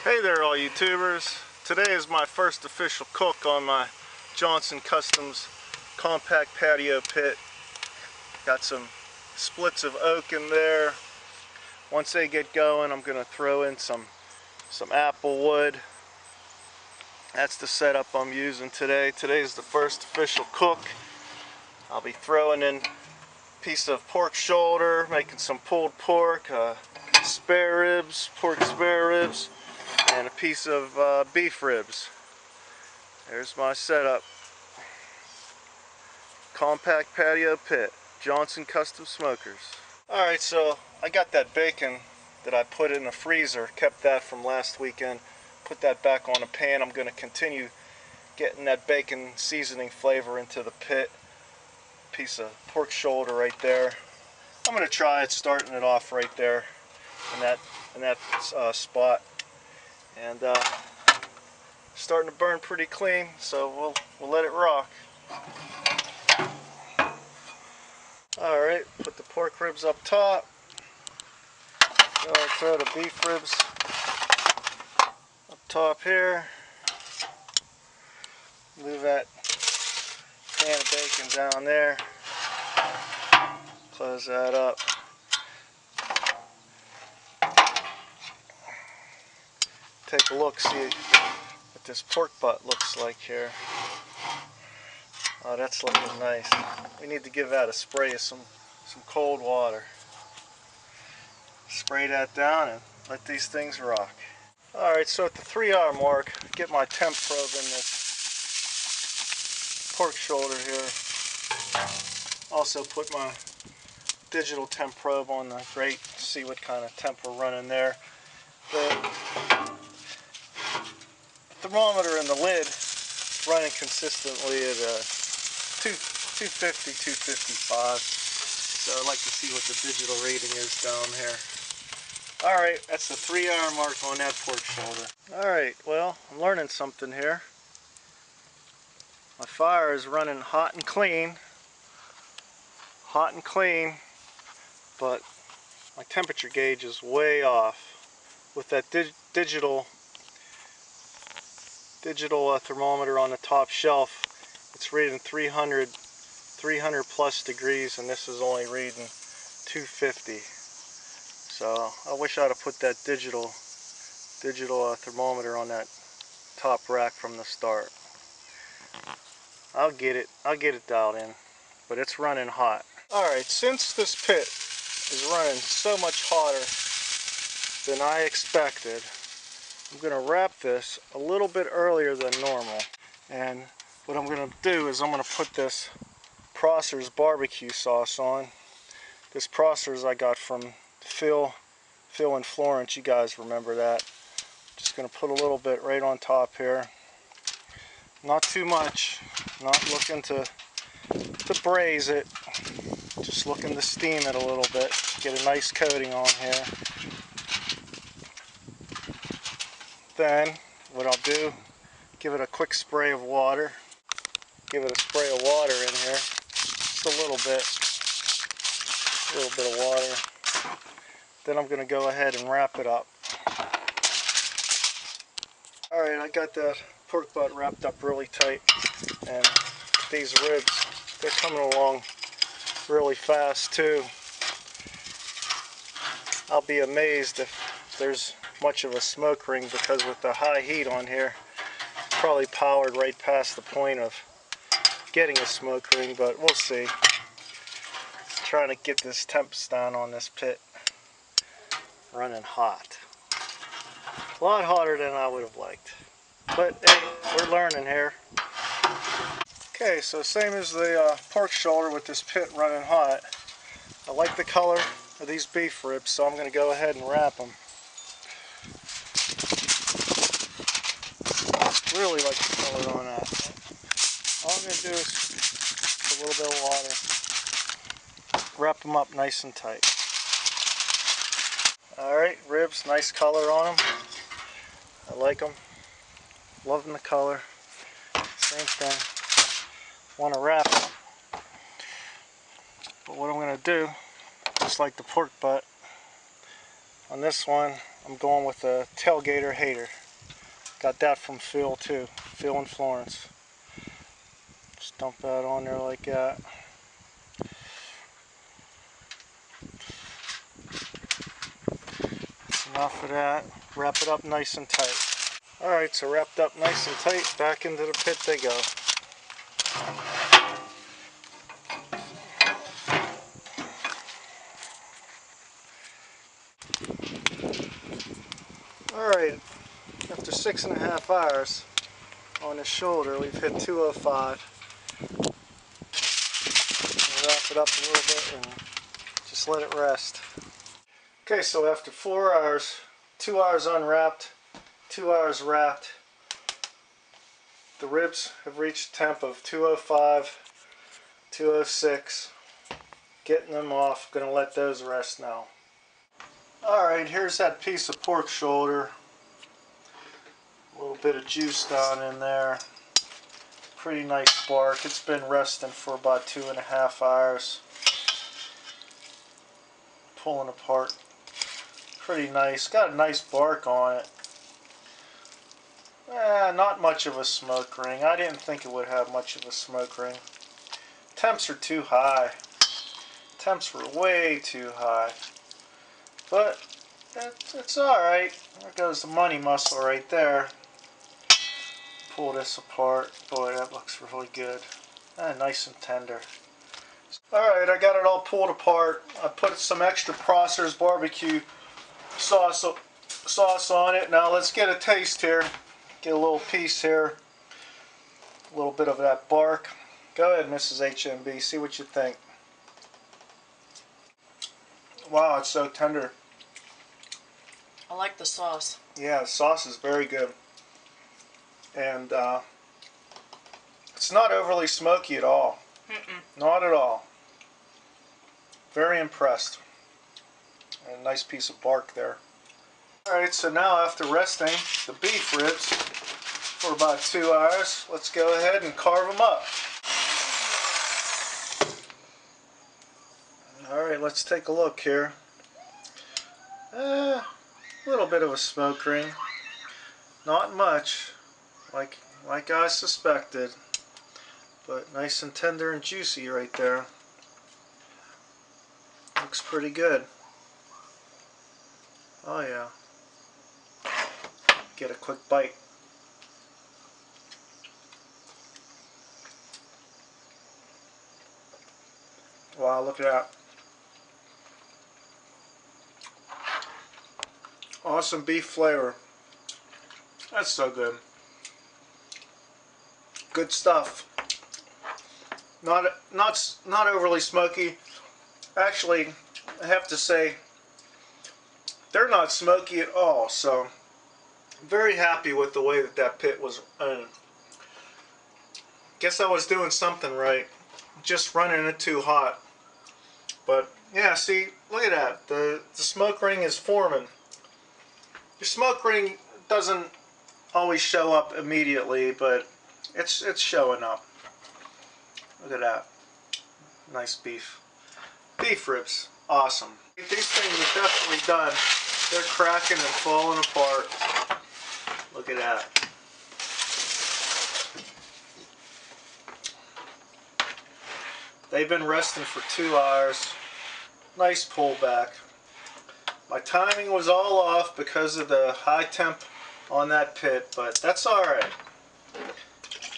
Hey there all YouTubers. Today is my first official cook on my Johnson Customs compact patio pit. Got some splits of oak in there. Once they get going, I'm going to throw in some apple wood. That's the setup I'm using today. Today's the first official cook. I'll be throwing in a piece of pork shoulder, making some pulled pork, spare ribs, pork spare ribs, and a piece of beef ribs. There's my setup. Compact patio pit, Johnson Custom Smokers. Alright, so I got that bacon that I put in the freezer, kept that from last weekend, put that back on a pan. I'm going to continue getting that bacon seasoning flavor into the pit. Piece of pork shoulder right there. I'm going to try it, starting it off right there in that spot. And starting to burn pretty clean, so we'll let it rock. Alright, put the pork ribs up top. Go ahead and throw the beef ribs up top here. Move that pan of bacon down there. Close that up. Take a look, see what this pork butt looks like here. Oh, that's looking nice. We need to give that a spray of some cold water. Spray that down and let these things rock. Alright, so at the 3-hour mark, get my temp probe in this pork shoulder here. Also put my digital temp probe on the grate, see what kind of temp we're running there. The thermometer in the lid running consistently at 250, 255. So I'd like to see what the digital reading is down here. Alright, that's the 3-hour mark on that pork shoulder. Alright, well, I'm learning something here. My fire is running hot and clean, but my temperature gauge is way off. With that digital thermometer on the top shelf, it's reading 300 plus degrees, and this is only reading 250. So I wish I'd have put that digital thermometer on that top rack from the start. I'll get it dialed in, but it's running hot. Alright, since this pit is running so much hotter than I expected, I'm going to wrap this a little bit earlier than normal. And what I'm going to do is I'm going to put this Prosser's BBQ sauce on. This Prosser's I got from Phil in Florence. You guys remember that. Just going to put a little bit right on top here. Not too much. Not looking to braise it. Just looking to steam it a little bit. Get a nice coating on here. Then what I'll do, give it a quick spray of water. Give it a spray of water in here. Just a little bit of water. Then I'm going to go ahead and wrap it up. Alright, I got that pork butt wrapped up really tight, and these ribs, they're coming along really fast too. I'll be amazed if there's much of a smoke ring, because with the high heat on here, probably powered right past the point of getting a smoke ring, but we'll see. Trying to get this temps down on this pit. Running hot. A lot hotter than I would have liked. But hey, we're learning here. Okay, so same as the pork shoulder with this pit running hot. I like the color of these beef ribs, so I'm going to go ahead and wrap them. Really like the color on that. All I'm going to do is put a little bit of water. Wrap them up nice and tight. Alright, ribs, nice color on them. I like them. Loving the color. Same thing. Want to wrap them. But what I'm going to do, just like the pork butt, on this one, I'm going with a tailgater hater. Got that from Phil too. Phil and Florence. Just dump that on there like that. That's enough of that. Wrap it up nice and tight. Alright, so wrapped up nice and tight, back into the pit they go. Alright, after 6.5 hours on the shoulder, we've hit 205. Wrap it up a little bit and just let it rest. Okay, so after 4 hours, 2 hours unwrapped, 2 hours wrapped, the ribs have reached a temp of 205, 206. Getting them off, gonna let those rest now. Alright, here's that piece of pork shoulder. A little bit of juice down in there. Pretty nice bark. It's been resting for about 2.5 hours. Pulling apart. Pretty nice. Got a nice bark on it. Not much of a smoke ring. I didn't think it would have much of a smoke ring. Temps are too high. Temps were way too high. But it's alright. There goes the money muscle right there. Pull this apart. Boy, that looks really good. Nice and tender. Alright, I got it all pulled apart. I put some extra Prosser's barbecue sauce on it. Now let's get a taste here. Get a little piece here. A little bit of that bark. Go ahead, Mrs. HMB. See what you think. Wow, it's so tender. I like the sauce. Yeah, the sauce is very good. And it's not overly smoky at all. Not at all. Very impressed. And a nice piece of bark there. Alright, so now after resting the beef ribs for about 2 hours, let's go ahead and carve them up. Alright, let's take a look here. A little bit of a smoke ring. Not much, like I suspected. But nice and tender and juicy right there. Looks pretty good. Oh yeah. Get a quick bite. Wow, look at that. Awesome beef flavor. That's so good. Good stuff. Not overly smoky. Actually, I have to say they're not smoky at all. So I'm very happy with the way that pit was owned. Guess I was doing something right. Just running it too hot. But yeah, see, look at that. The smoke ring is forming. Your smoke ring doesn't always show up immediately, but it's showing up. Look at that. Nice beef. Beef ribs. Awesome. These things are definitely done. They're cracking and falling apart. Look at that. They've been resting for 2 hours. Nice pullback. My timing was all off because of the high temp on that pit, but that's alright.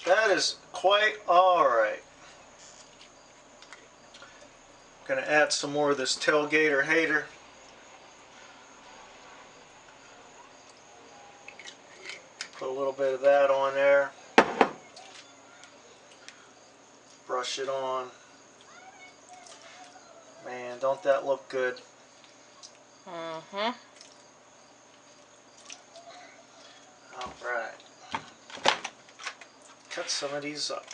That is quite alright. Gonna add some more of this tailgater hater. Put a little bit of that on there. Brush it on. Man, don't that look good? Alright. Cut some of these up.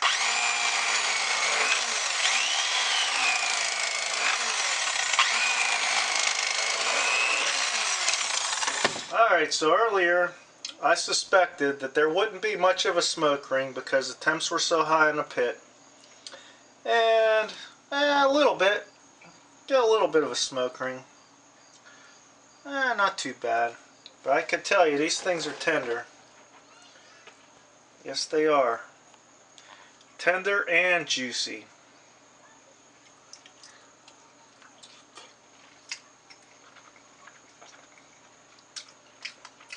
Alright, so earlier I suspected that there wouldn't be much of a smoke ring because the temps were so high in the pit. And a little bit. Get a little bit of a smoke ring. Not too bad. But I can tell you, these things are tender. Yes, they are. Tender and juicy.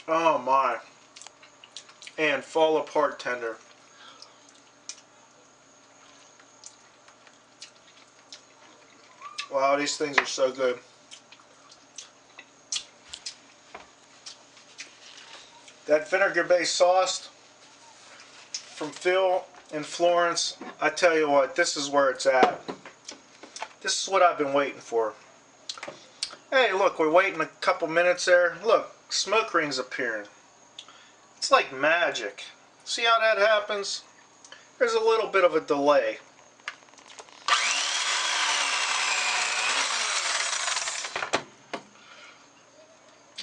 Oh my. And fall apart tender. Wow, these things are so good. That vinegar-based sauce from Phil in Florence, I tell you what, this is where it's at. This is what I've been waiting for. Hey, look, we're waiting a couple minutes there. Look, smoke rings appearing. It's like magic. See how that happens? There's a little bit of a delay.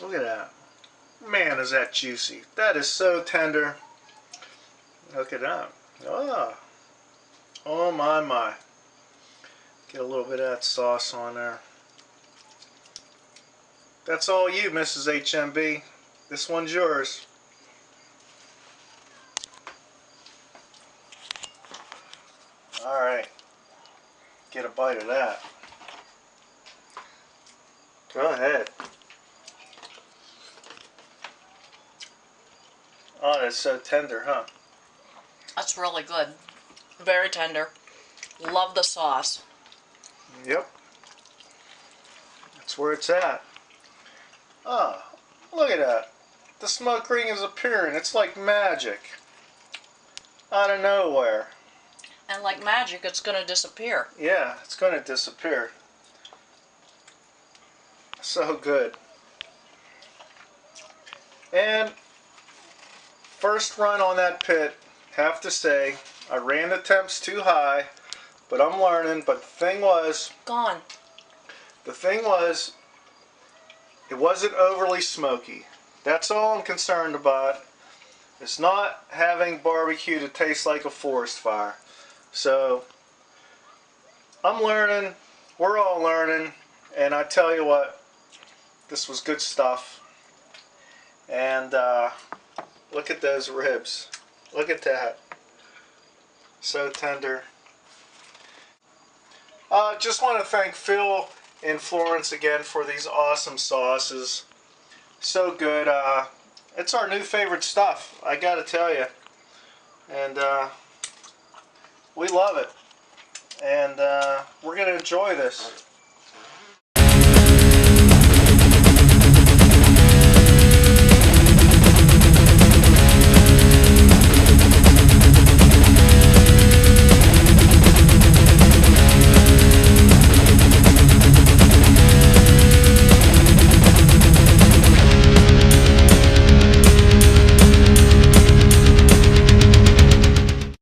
Look at that. Man, is that juicy. That is so tender. Look at that. Ah. Oh my my. Get a little bit of that sauce on there. That's all you, Mrs. HMB. This one's yours. Alright. Get a bite of that. Go ahead. Oh, that's so tender, huh? That's really good. Very tender. Love the sauce. Yep. That's where it's at. Ah, look at that. The smoke ring is appearing. It's like magic. Out of nowhere. And like magic, it's going to disappear. Yeah, it's going to disappear. So good. And first run on that pit, have to say, I ran the temps too high, but I'm learning. But the thing was, it wasn't overly smoky. That's all I'm concerned about. It's not having barbecue to taste like a forest fire. So I'm learning, we're all learning, and I tell you what, this was good stuff. And look at those ribs. Look at that. So tender. Just want to thank Phil in Florence again for these awesome sauces. So good. It's our new favorite stuff, I gotta tell you. And we love it. And we're gonna enjoy this.